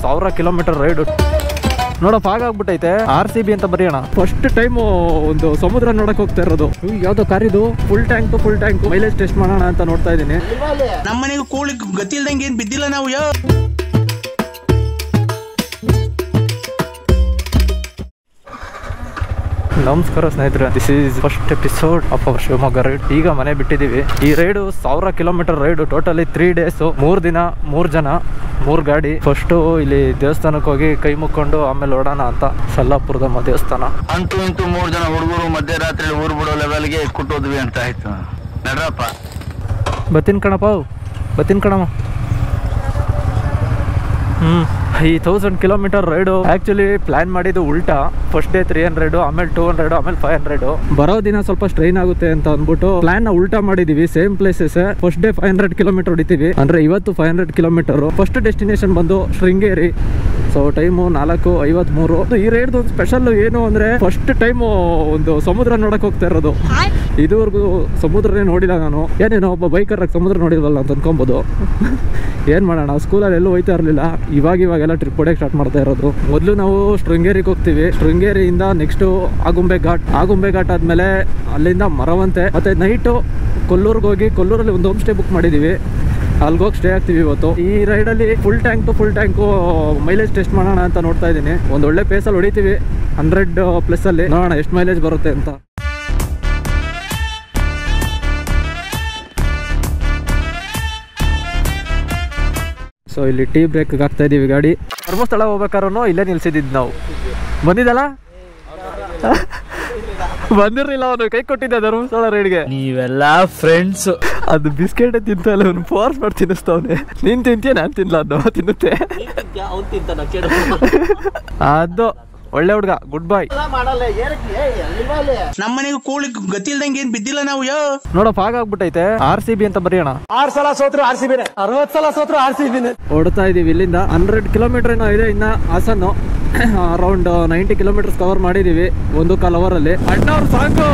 1000 kilometre raid ನೋಡಪ್ಪ ಆಗಾಗ್ಬಿಟ್ಟೈತೆ RCB ಅಂತ ಬರೆಯೋಣ. ಫಸ್ಟ್ ಟೈಮ್ ಒಂದು ಸಮುದ್ರ ನೋಡಕ್ ಹೋಗ್ತಾ ಇರೋದು. ಯಾವ್ದೋ ಕಾರ್ ಇದು, ಫುಲ್ ಟ್ಯಾಂಕ್ ಮೈಲೇಜ್ ಟೆಸ್ಟ್ ಮಾಡೋಣ ಅಂತ ನೋಡ್ತಾ ಇದ್ದೀನಿ. ನಮ್ಮನೆಗೂ ಕೂಳಿ ಗತಿ ಇಲ್ದಂಗೆ ಏನ್ ಬಿದ್ದಿಲ್ಲ ನಾವು. ನಮಸ್ಕಾರ ಸ್ನೇಹಿತರೆ, this is first episode of our Shivamogga ride. ಈಗ ಮನೆ ಬಿಟ್ಟಿದ್ದೀವಿ. ಈ ride 1000 kilometre ride. Totally 3 days, 3 ದಿನ, 3 ಜನ, 3 ಗಾಡಿ. ಫಸ್ಟು ಇಲ್ಲಿ ದೇವಸ್ಥಾನಕ್ಕೆ ಹೋಗಿ ಕೈ ಮುಕ್ಕೊಂಡು ಆಮೇಲೆ ಓಡೋಣ ಅಂತ. ಸಲ್ಲಾಪುರದಮ್ಮ ದೇವಸ್ಥಾನ. ಅಂತೂ ಇಂತೂ 3 ಜನ ಹುಡುಗರು ಮಧ್ಯರಾತ್ರಿ ಊರು ಬಿಡೋ ಲೆವೆಲ್ಗೆ ಕುಟ್ಟೋದ್ವಿ ಅಂತ ಆಯ್ತು. ನಡ್ರಪ್ಪ. ಬತ್ತೀನಿ ಕಣಮ್ಮ. ಈ 1000 ಕಿಲೋಮೀಟರ್ ರೈಡು ಆಕ್ಚುಲಿ ಪ್ಲಾನ್ ಮಾಡಿದ್ದು ಉಲ್ಟಾ. ಫಸ್ಟ್ ಡೇ 300, ಆಮೇಲೆ 200, ಆಮೇಲೆ 500. ಬರೋ ದಿನ ಸ್ವಲ್ಪ ಸ್ಟ್ರೈನ್ ಆಗುತ್ತೆ ಅಂತ ಅಂದ್ಬಿಟ್ಟು ಪ್ಲಾನ್ ನ ಉಲ್ಟಾ ಮಾಡಿದೀವಿ. Same places. First day 500 kilometre ಹೊಡಿತೀವಿ, ಅಂದ್ರೆ ಇವತ್ತು 500 ಕಿಲೋಮೀಟರ್. ಫಸ್ಟ್ ಡೆಸ್ಟಿನೇಷನ್ ಬಂದು ಶೃಂಗೇರಿ. So time 4:53. ಈ ರೈಡ್ ಒಂದು ಸ್ಪೆಷಲ್ ಏನು ಅಂದ್ರೆ ಫಸ್ಟ್ ಟೈಮ್ ಒಂದು ಸಮುದ್ರ ನೋಡಕ್ ಹೋಗ್ತಾ ಇರೋದು. ಇದುವರೆಗೂ ಸಮುದ್ರನೇ ನೋಡಿಲ್ಲ ನಾನು. ಏನೇನೋ ಒಬ್ಬ ಬೈಕರ್ ಸಮುದ್ರ ನೋಡಿಲ್ವಲ್ಲ ಅಂತ ಅನ್ಕೊಬೋದು. ಏನ್ ಮಾಡೋಣ, ಸ್ಕೂಲಲ್ಲಿ ಎಲ್ಲೂ ಹೋಯ್ತಾ ಇರಲಿಲ್ಲ. ಇವಾಗೆಲ್ಲ ಟ್ರಿಪ್ ಹೊಡೆಯಕ್ಕೆ ಸ್ಟಾರ್ಟ್ ಮಾಡ್ತಾ ಇರೋದು. ಮೊದಲು ನಾವು ಶೃಂಗೇರಿಗೆ ಹೋಗ್ತೀವಿ. ಶೃಂಗೇರಿಯಿಂದ ನೆಕ್ಸ್ಟ್ ಆಗುಂಬೆ ಘಾಟ್ ಆದ್ಮೇಲೆ ಅಲ್ಲಿಂದ ಮರವಂತೆ, ಮತ್ತೆ ನೈಟು ಕೊಲ್ಲೂರ್ಗೆ ಹೋಗಿ ಕೊಲ್ಲೂರಲ್ಲಿ ಒಂದು ಹೋಮ್ ಸ್ಟೇ ಬುಕ್ ಮಾಡಿದೀವಿ. ಅಲ್ಲಿಗೆ ಹೋಗಿ ಸ್ಟೇ ಆಗ್ತೀವಿ ಇವತ್ತು. ಈ ರೈಡಲ್ಲಿ ಫುಲ್ ಟ್ಯಾಂಕು ಮೈಲೇಜ್ ಟೆಸ್ಟ್ ಮಾಡೋಣ ಅಂತ ನೋಡ್ತಾ ಇದ್ದೀನಿ. ಒಂದು ಒಳ್ಳೆ ಪೇಸಲ್ಲಿ ಹೊಡಿತೀವಿ 100+ ಅಲ್ಲಿ. ನೋಡೋಣ ಎಷ್ಟು ಮೈಲೇಜ್ ಬರುತ್ತೆ ಅಂತ. ಸೊ ಇಲ್ಲಿ ಟೀ ಬ್ರೇಕ್ ಹಾಕ್ತಾ ಇದೀವಿ ಗಾಡಿ. ಧರ್ಮಸ್ಥಳ ಹೋಗ್ಬೇಕಾದ್ರೂ ಇಲ್ಲೇ ನಿಲ್ಸಿದ್ದು ನಾವು. ಬಂದಿದ್ದಲ್ಲ, ಬಂದಿರ್ಲಿಲ್ಲ. ಅವನು ಕೈ ಕೊಟ್ಟಿದ್ದ ಧರ್ಮಸ್ಥಳ ರೈಡ್ಗೆ. ನೀವೆಲ್ಲ ಫ್ರೆಂಡ್ಸ್. ಅದು ಬಿಸ್ಕೆಟ್ ತಿಂತ ಇಲ್ಲ, ಅವ್ನು ಫೋರ್ಸ್ ಮಾಡಿ ತಿನ್ನಿಸ್ತವನೆ. ನೀನ್ ತಿಂತೀಯ, ನಾನು ತಿನ್ಲ, ಅದು ತಿನ್ನುತ್ತೆ. ಅದು ಒಳ್ಳೆ ಹುಡ್ಗ, ಗುಡ್ ಬಾಯ್. ನಮ್ಮನೆಗೂ ಕೂಳಿ ಗತಿ ಇಲ್ದಂಗೆ ಏನ್ ಬಿದ್ದಿಲ್ಲ ನಾವು. ನೋಡಪ್ಪ ಆಗಾಗ್ಬಿಟ್ಟೈತೆ. RCB ಅಂತ ಬರೆಯೋಣ. 6 ಸಲ ಸೋತ್ರು RCB, 60 ಸಲ ಸೋತ್ರು RCB. ಓಡ್ತಾ ಇದೀವಿ. ಇಲ್ಲಿಂದ 100 ಕಿಲೋಮೀಟರ್ ಏನೋ ಇದೆ ಇನ್ನ ಹಾಸನ್ನು. ಅರೌಂಡ್ 90 ಕಿಲೋಮೀಟರ್ಸ್ ಕವರ್ ಮಾಡಿದೀವಿ 1.25 ಅವರಲ್ಲಿ. ಅಣ್ಣವ್ರ ಸಾಂಗು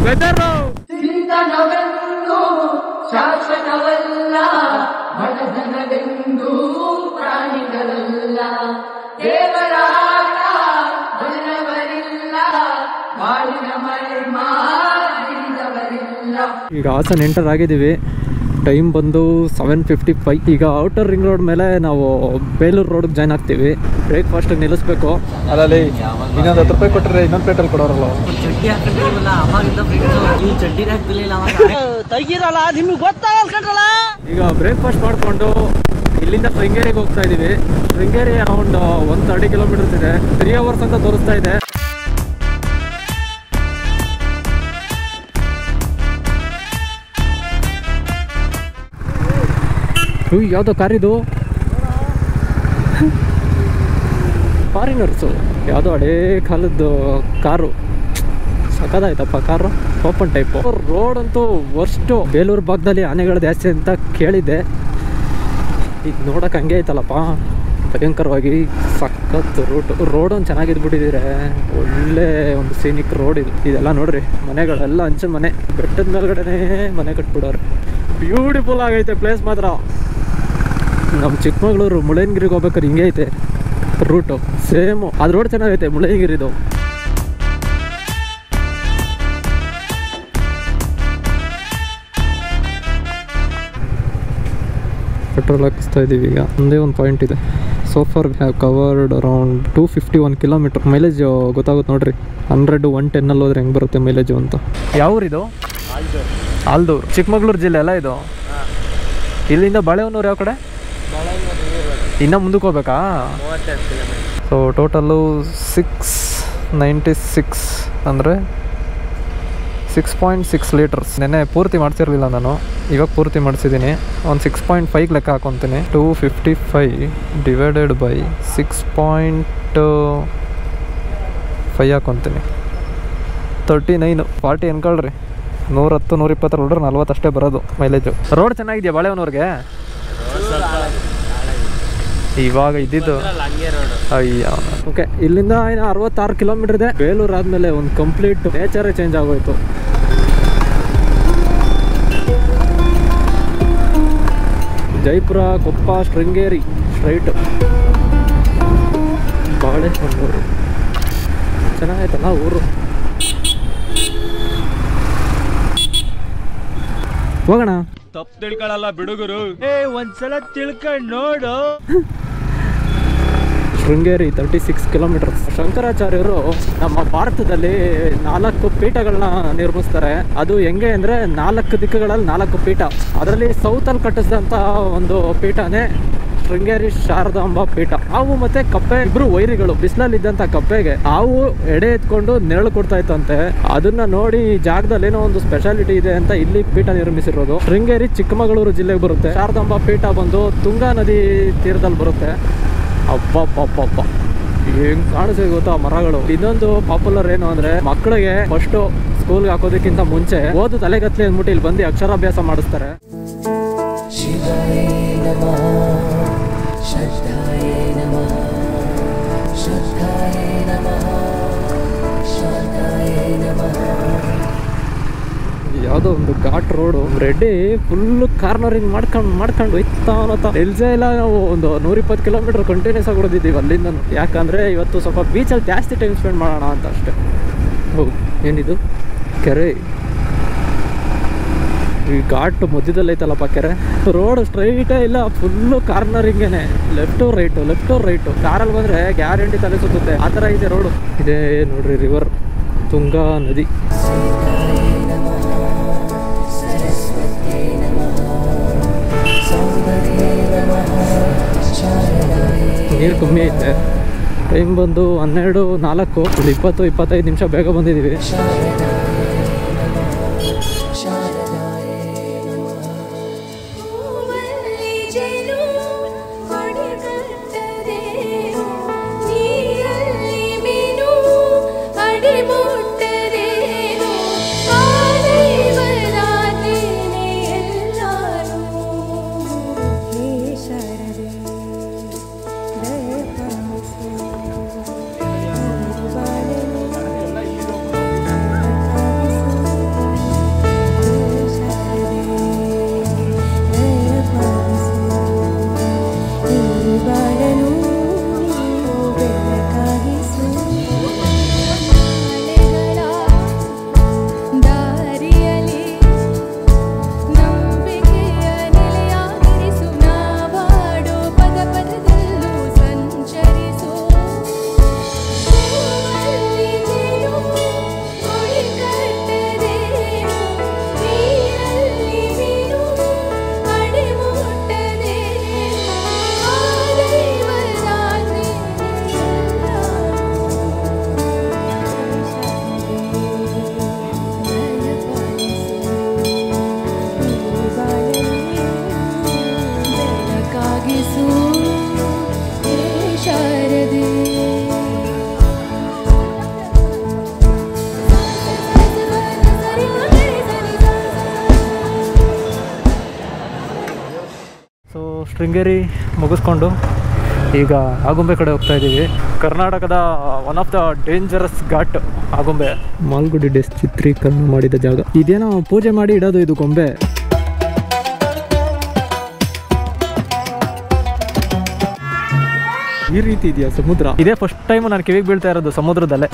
ವೆದರ್ ಶಾಶ್ವತವಲ್ಲ, ಬಡತನವೆಂದು ಪ್ರಾಣಿಗಳಲ್ಲ, ದೇವರಾಟ ಬಲ್ಲವರಿಲ್ಲ, ಬಾಳಿನ ಮಹಿಮ ತಿಳಿದವರಿಲ್ಲ. ಈಗ ಹಾಸನ್ ಎಂಟರ್ ಆಗಿದ್ದೀವಿ. ಟೈಮ್ ಬಂದು 7:55. ಈಗ ಔಟರ್ ರಿಂಗ್ ರೋಡ್ ಮೇಲೆ ನಾವು ಬೇಲೂರು ರೋಡ್ಗೆ ಜಾಯ್ನ್ ಆಗ್ತೀವಿ. ಬ್ರೇಕ್ಫಾಸ್ಟ್ ನಿಲ್ಲಿಸ್ಬೇಕು. ಅಲ್ಲಲ್ಲಿ ಇನ್ನೊಂದು 10 ರೂಪಾಯಿ ಕೊಟ್ಟರೆ ಇನ್ನೊಂದು ಪ್ಲೇಟಲ್ಲಿ ಕೊಡೋರಲ್ಲ. ಈಗ ಬ್ರೇಕ್ಫಾಸ್ಟ್ ಮಾಡಿಕೊಂಡು ಇಲ್ಲಿಂದ ಶೃಂಗೇರಿಗೆ ಹೋಗ್ತಾ ಇದೀವಿ. ಶೃಂಗೇರಿ ಅರೌಂಡ್ 130 ಕಿಲೋಮೀಟರ್ಸ್ ಇದೆ. 3 ಅವರ್ಸ್ ಅಂತ ತೋರಿಸ್ತಾ ಇದೆ. ಯಾವ್ದೋ ಕಾರಿದು, ಫಾರಿನರ್ಸು. ಯಾವುದೋ ಹಳೇ ಕಾಲದ್ದು ಕಾರು. ಸಕ್ಕದಾಯ್ತಪ್ಪ ಕಾರು, ಓಪನ್ ಟೈಪು. ರೋಡ್ ಅಂತೂ ವರ್ಸ್ಟು. ಬೇಲೂರು ಭಾಗದಲ್ಲಿ ಆನೆಗಳು ಜಾಸ್ತಿ ಅಂತ ಕೇಳಿದ್ದೆ. ಈಗ ನೋಡೋಕೆ ಹಂಗೆ ಐತಲ್ಲಪ್ಪ, ಭಯಂಕರವಾಗಿ ಸಖತ್ ರೋಡ್ ಒಂದು ಚೆನ್ನಾಗಿದ್ಬಿಟ್ಟಿದ್ರೆ ಒಳ್ಳೆ ಒಂದು ಸೀನಿಕ್ ರೋಡ್ ಇದು. ಇದೆಲ್ಲ ನೋಡ್ರಿ, ಮನೆಗಳೆಲ್ಲ ಹಂಚಿನ ಮನೆ. ಬೆಟ್ಟದ ಮೇಲ್ಗಡೆನೇ ಮನೆ ಕಟ್ಬಿಡೋರು. ಬ್ಯೂಟಿಫುಲ್ ಆಗೈತೆ ಪ್ಲೇಸ್ ಮಾತ್ರ. ನಮ್ಮ ಚಿಕ್ಕಮಗಳೂರು ಮುಳ್ಳಯ್ಯನಗಿರಿಗೆ ಹೋಗ್ಬೇಕಾದ್ರೆ ಹಿಂಗೆ ಐತೆ ರೂಟು. ಸೇಮು ಅದು ರೋಡ್ ಚೆನ್ನಾಗೈತೆ ಮುಳ್ಳಯ್ಯನಗಿರಿದು. ಪೆಟ್ರೋಲ್ ಹಾಕಿಸ್ತಾ ಇದ್ದೀವಿ. ಈಗ ಒಂದೇ ಒಂದು ಪಾಯಿಂಟ್ ಇದೆ. So for we have covered around 251 kilometre. Mileage ಗೊತ್ತಾಗುತ್ತೆ ನೋಡ್ರಿ. 100, 110 ಹೋದ್ರೆ ಹೆಂಗೆ ಬರುತ್ತೆ ಮೈಲೇಜು ಅಂತ. ಯಾವ ಊರಿದು? ಆಲ್ದೂರು, ಚಿಕ್ಕಮಗಳೂರು ಜಿಲ್ಲೆ ಅಲ್ಲ ಇದು. ಇಲ್ಲಿಂದ ಬಾಳೆಹೊನ್ನೂರು ಯಾವ ಕಡೆ? ಇನ್ನೂ ಮುಂದಕ್ಕೆ ಹೋಗ್ಬೇಕಾ? ಸೊ ಟೋಟಲ್ಲು 696 ಅಂದರೆ 6.6 ಲೀಟರ್ಸ್. ನೆನ್ನೆ ಪೂರ್ತಿ ಮಾಡಿಸಿರಲಿಲ್ಲ ನಾನು, ಇವಾಗ ಪೂರ್ತಿ ಮಾಡಿಸಿದ್ದೀನಿ. ಒಂದು 6.5 ಲೆಕ್ಕ ಹಾಕೊತೀನಿ. 255 ಡಿವೈಡೆಡ್ ಬೈ 6.5 ಹಾಕೊತೀನಿ. 39, 40 ಅನ್ಕೊಳ್ರಿ. 110, 120 ಹೊಡ್ರೆ 40 ಅಷ್ಟೇ ಬರೋದು ಮೈಲೇಜು. ರೋಡ್ ಚೆನ್ನಾಗಿದೆಯಾ ಬಾಳೆಹೊನ್ನೂರಿಗೆ? ಇವಾಗ ಇದ್ದಿದ್ದು ಅಯ್ಯ. ಓಕೆ, ಇಲ್ಲಿಂದ ಏನೋ 66 ಕಿಲೋಮೀಟರ್ ಇದೆ. ಬೇಲೂರು ಆದಮೇಲೆ ಒಂದು ಕಂಪ್ಲೀಟ್ ನೇಚರೇ ಚೇಂಜ್ ಆಗೋಯ್ತು. ಜೈಪುರ, ಕೊಪ್ಪ, ಶೃಂಗೇರಿ ಸ್ಟ್ರೈಟ್. ಬಾಳೆಹೊನ್ನೂರು ಚೆನ್ನಾಗೈತಲ್ಲ ಊರು. ಹೋಗೋಣ. ತಪ್ಪು ತಿಳ್ಕೊಳ್ಳಲ್ಲ ಬಿಡುಗರು. ಒಂದ್ಸಲ ತಿಳ್ಕೊಂಡ್ ನೋಡು. ಶೃಂಗೇರಿ 36 ಕಿಲೋಮೀಟರ್. ಶಂಕರಾಚಾರ್ಯರು ನಮ್ಮ ಭಾರತದಲ್ಲಿ 4 ಪೀಠಗಳನ್ನ ನಿರ್ಮಿಸ್ತಾರೆ. ಅದು ಹೆಂಗೆ ಅಂದರೆ 4 ದಿಕ್ಕುಗಳಲ್ಲಿ 4 ಪೀಠ. ಅದರಲ್ಲಿ ಸೌತಲ್ಲಿ ಕಟ್ಟಿಸಿದಂಥ ಒಂದು ಪೀಠನೇ ಶೃಂಗೇರಿ ಶಾರದಾಂಬ ಪೀಠ. ಹಾವು ಮತ್ತೆ ಕಪ್ಪೆ ಇಬ್ರು ವೈರಿಗಳು. ಬಿಸಿಲಲ್ಲಿದ್ದಂಥ ಕಪ್ಪೆಗೆ ಹಾವು ಎಡೆ ಎತ್ಕೊಂಡು ನೆರಳು ಕೊಡ್ತಾ ಇತ್ತಂತೆ. ಅದನ್ನ ನೋಡಿ ಈ ಜಾಗದಲ್ಲಿ ಏನೋ ಒಂದು ಸ್ಪೆಷಾಲಿಟಿ ಇದೆ ಅಂತ ಇಲ್ಲಿ ಪೀಠ ನಿರ್ಮಿಸಿರೋದು. ಶೃಂಗೇರಿ ಚಿಕ್ಕಮಗಳೂರು ಜಿಲ್ಲೆಗೆ ಬರುತ್ತೆ. ಶಾರದಾಂಬ ಪೀಠ ಬಂದು ತುಂಗಾ ನದಿ ತೀರದಲ್ಲಿ ಬರುತ್ತೆ. ಅಬ್ಬಬ್ಬಬ್ಬ ಹೆಂಗ್ ಕಾಣಿಸ್ತಾ ಗೊತ್ತಾ ಮರಗಳು. ಇನ್ನೊಂದು ಪಾಪ್ಯುಲರ್ ಏನು ಅಂದ್ರೆ ಮಕ್ಕಳಿಗೆ ಫಸ್ಟ್ ಸ್ಕೂಲ್ಗೆ ಹಾಕೋದಕ್ಕಿಂತ ಮುಂಚೆ ಓದು ತಲೆಗತ್ಲೆ ಅಂದ್ಬಿಟ್ಟು ಇಲ್ಲಿ ಬಂದು ಅಕ್ಷರಾಭ್ಯಾಸ ಮಾಡಿಸ್ತಾರೆ. ಯಾವುದೋ ಒಂದು ghat road. Reddy full cornering ಮಾಡ್ಕೊಂಡು ಹೋಯ್ತಾ ನಿಲ್ಸೇ ಇಲ್ಲ. ನಾವು ಒಂದು 120 ಕಿಲೋಮೀಟರ್ ಕಂಟಿನ್ಯೂಸ್ ಆಗಿ ಹೊಡೆದಿದ್ದೀವಿ ಅಲ್ಲಿಂದ. ಯಾಕಂದರೆ ಇವತ್ತು ಸ್ವಲ್ಪ ಬೀಚಲ್ಲಿ ಜಾಸ್ತಿ ಟೈಮ್ ಸ್ಪೆಂಡ್ ಮಾಡೋಣ ಅಂತ ಅಷ್ಟೇ. ಹೌದು, ಏನಿದು ಕೆರೆ. ಈ ಘಾಟ್ ಮಧ್ಯದಲ್ಲಿ ಐತಲ್ಲಪ್ಪ ಕೆರೆ. ರೋಡ್ ಸ್ಟ್ರೈಟೇ ಇಲ್ಲ, ಫುಲ್ಲು ಕಾರ್ನರಿಂಗೇನೆ. Left right. ಕಾರಲ್ಲಿ ಬಂದರೆ ಗ್ಯಾರಂಟಿ ತಲೆ ಸುತ್ತುತ್ತೆ, ಆ ಥರ ಇದೆ ರೋಡು. ಇದೇ ನೋಡ್ರಿ ರಿವರ್ ತುಂಗಾ ನದಿ. ನೀರು ಕಮ್ಮಿ ಐತೆ. ಟೈಮ್ ಬಂದು 12:04. 20-25 ನಿಮಿಷ ಬೇಗ ಬಂದಿದ್ದೀವಿ. ಶೃಂಗೇರಿ ಮುಗಿಸ್ಕೊಂಡು ಈಗ ಆಗುಂಬೆ ಕಡೆ ಹೋಗ್ತಾ ಇದ್ದೀವಿ. ಕರ್ನಾಟಕದ one of the dangerous ghat Agumbe. Malgudi days ಚಿತ್ರೀಕರಣ ಮಾಡಿದ ಜಾಗ. ಇದೇನೋ ಪೂಜೆ ಮಾಡಿ ಇಡೋದು ಇದು ಗೊಂಬೆ. ಈ ರೀತಿ ಇದೆಯಾ ಸಮುದ್ರ? ಇದೇ ಫಸ್ಟ್ ಟೈಮ್ ನಾನು ಕಿವಿಗೆ ಬೀಳ್ತಾ ಇರೋದು ಸಮುದ್ರದಲ್ಲೇ.